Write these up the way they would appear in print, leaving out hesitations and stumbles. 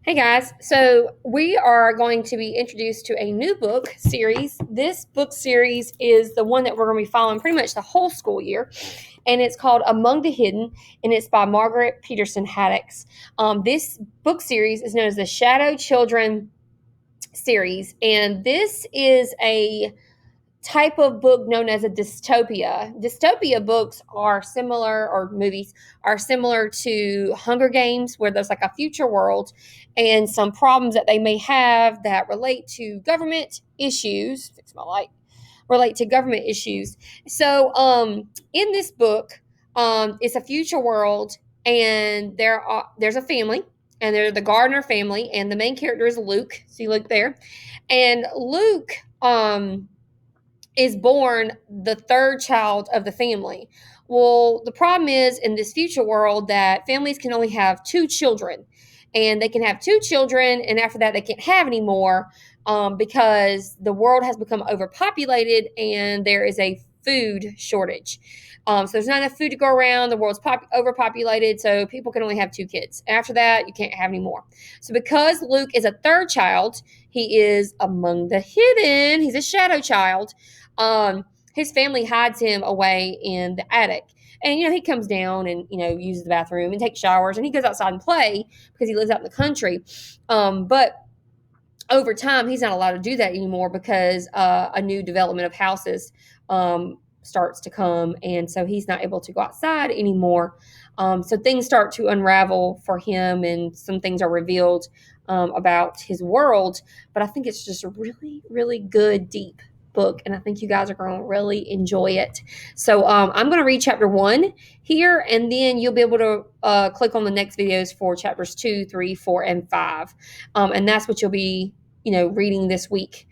Hey guys, so we are going to be introduced to a new book series. This book series is the one that we're going to be following pretty much the whole school year, and it's called Among the Hidden, and it's by Margaret Peterson Haddix. This book series is known as the Shadow Children series, and this is a type of book known as a dystopia. Dystopia books are similar, or movies are similar to Hunger Games, where there's like a future world and some problems that they may have that relate to government issues. Fix my light. Relate to government issues. So, in this book, it's a future world, and there's a family, and they're the Gardner family, and the main character is Luke. See Luke there, and Luke, is born the third child of the family. Well, the problem is in this future world that families can only have two children, and they can have two children, and after that, they can't have any more because the world has become overpopulated and there is a food shortage. So there's not enough food to go around. The world's overpopulated, so people can only have two kids. After that, you can't have any more. So because Luke is a third child, he is among the hidden. He's a shadow child. His family hides him away in the attic. And, he comes down and, uses the bathroom and takes showers, and he goes outside and play because he lives out in the country. But over time, he's not allowed to do that anymore because a new development of houses starts to come. And so he's not able to go outside anymore. So things start to unravel for him, and some things are revealed about his world. But I think it's just a really, really good, deep book, and I think you guys are going to really enjoy it. So I'm going to read chapter 1 here, and then you'll be able to click on the next videos for chapters 2, 3, 4, and 5. And that's what you'll be, reading this week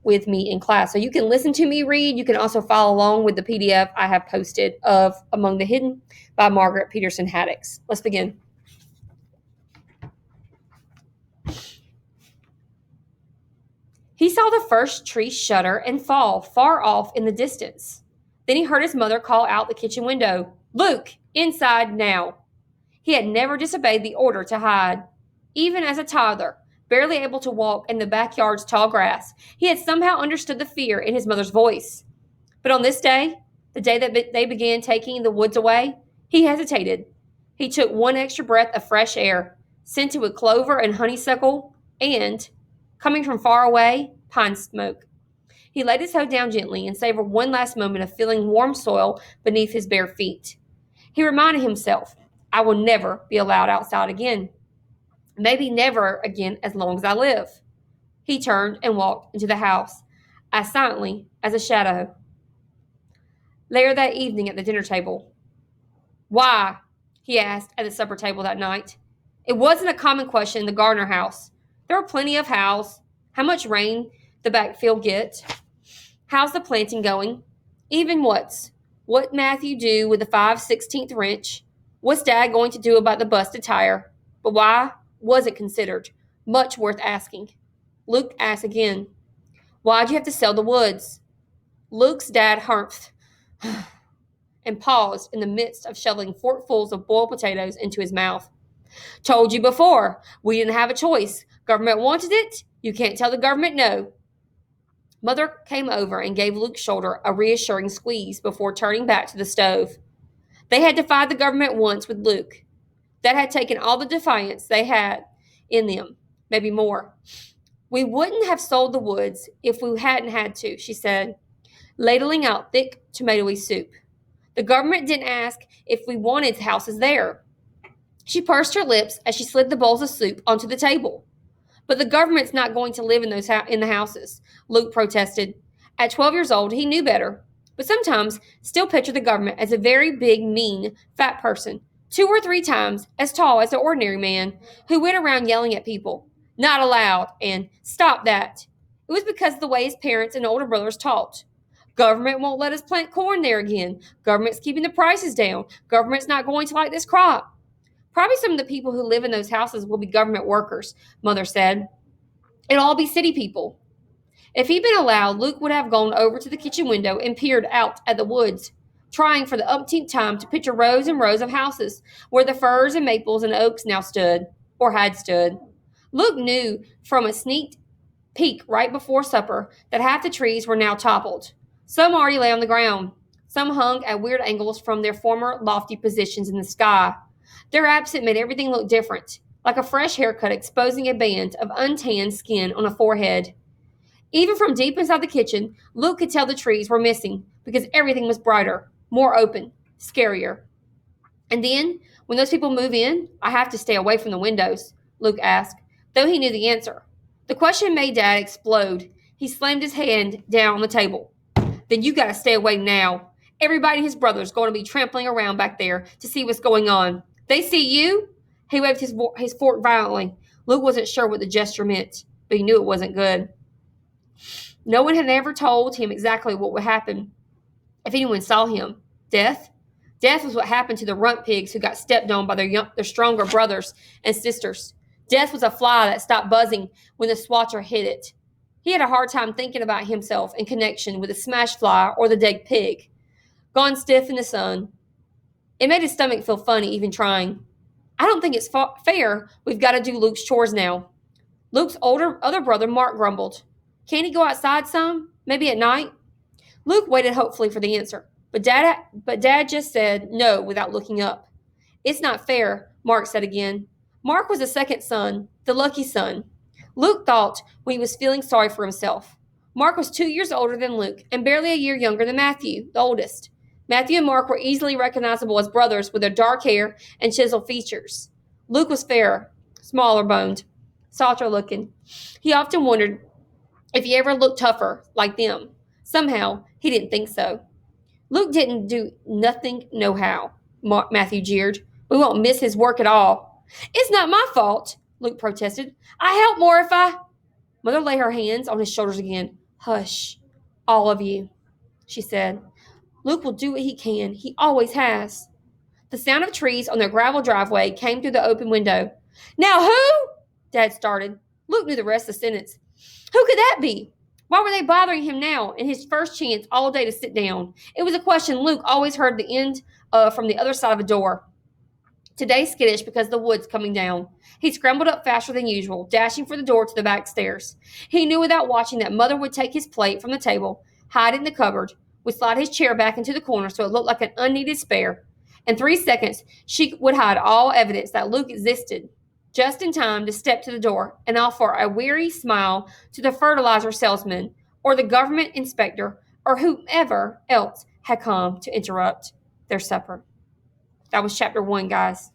with me in class. So you can listen to me read. You can also follow along with the PDF I have posted of Among the Hidden by Margaret Peterson Haddix. Let's begin. He saw the first tree shudder and fall far off in the distance. Then he heard his mother call out the kitchen window, "Luke, inside now." He had never disobeyed the order to hide. Even as a toddler, barely able to walk in the backyard's tall grass, he had somehow understood the fear in his mother's voice. But on this day, the day that they began taking the woods away, he hesitated. He took one extra breath of fresh air, scented with clover and honeysuckle, and, coming from far away, pine smoke. He laid his hoe down gently and savored one last moment of feeling warm soil beneath his bare feet. He reminded himself, "I will never be allowed outside again. Maybe never again as long as I live." He turned and walked into the house, as silently as a shadow. Later that evening at the dinner table. "Why?" he asked at the supper table that night. It wasn't a common question in the Gardner house. There were plenty of hows. How much rain the backfield get? How's the planting going? Even what Matthew do with the 5/16 wrench? What's Dad going to do about the busted tire? But why wasn't considered much worth asking. Luke asked again, "Why'd you have to sell the woods?" Luke's dad humphed and paused in the midst of shoveling forkfuls of boiled potatoes into his mouth. "Told you before, we didn't have a choice. Government wanted it. You can't tell the government no." Mother came over and gave Luke's shoulder a reassuring squeeze before turning back to the stove. They had defied the government once with Luke. That had taken all the defiance they had in them, maybe more. "We wouldn't have sold the woods if we hadn't had to," she said, ladling out thick tomatoey soup. "The government didn't ask if we wanted houses there." She pursed her lips as she slid the bowls of soup onto the table. "But the government's not going to live in the houses," Luke protested. At 12 years old, he knew better, but sometimes still pictured the government as a very big, mean, fat person, 2 or 3 times as tall as an ordinary man, who went around yelling at people, "Not allowed," and "Stop that." It was because of the way his parents and older brothers talked. "Government won't let us plant corn there again. Government's keeping the prices down. Government's not going to like this crop." "Probably some of the people who live in those houses will be government workers," Mother said. "It'll all be city people." If he'd been allowed, Luke would have gone over to the kitchen window and peered out at the woods, trying for the umpteenth time to picture rows and rows of houses where the firs and maples and oaks now stood, or had stood. Luke knew from a sneak peek right before supper that half the trees were now toppled. Some already lay on the ground. Some hung at weird angles from their former lofty positions in the sky. Their absence made everything look different, like a fresh haircut exposing a band of untanned skin on a forehead. Even from deep inside the kitchen, Luke could tell the trees were missing because everything was brighter, more open, scarier. And then, when those people move in, I have to stay away from the windows, Luke asked, though he knew the answer. The question made Dad explode. He slammed his hand down on the table. Then you gotta stay away now. Everybody and his brother's going to be trampling around back there to see what's going on. They see you? He waved his fork violently. Luke wasn't sure what the gesture meant, but he knew it wasn't good. No one had ever told him exactly what would happen if anyone saw him. Death? Death was what happened to the runt pigs who got stepped on by their stronger brothers and sisters. Death was a fly that stopped buzzing when the swatcher hit it. He had a hard time thinking about himself in connection with the smashed fly or the dead pig, gone stiff in the sun. It made his stomach feel funny even trying. I don't think it's fair we've got to do Luke's chores now. Luke's other brother, Mark, grumbled. Can't he go outside some? Maybe at night? Luke waited hopefully for the answer, but Dad just said no without looking up. It's not fair, Mark said again. Mark was the second son, the lucky son. Luke thought when he was feeling sorry for himself. Mark was 2 years older than Luke and barely a year younger than Matthew, the oldest. Matthew and Mark were easily recognizable as brothers with their dark hair and chiseled features. Luke was fairer, smaller boned, softer looking. He often wondered if he ever looked tougher like them. Somehow, he didn't think so. Luke didn't do nothing nohow, Matthew jeered. We won't miss his work at all. It's not my fault, Luke protested. I help more if I... Mother lay her hands on his shoulders again. Hush, all of you, she said. Luke will do what he can. He always has. The sound of trees on their gravel driveway came through the open window. Now who? Dad started. Luke knew the rest of the sentence. Who could that be? Why were they bothering him now in his first chance all day to sit down? It was a question Luke always heard the end of from the other side of a door. Today skittish because the wood's coming down. He scrambled up faster than usual, dashing for the door to the back stairs. He knew without watching that Mother would take his plate from the table, hide it in the cupboard, would slide his chair back into the corner so it looked like an unneeded spare. In 3 seconds, she would hide all evidence that Luke existed, just in time to step to the door and offer a weary smile to the fertilizer salesman or the government inspector or whomever else had come to interrupt their supper. That was chapter 1, guys.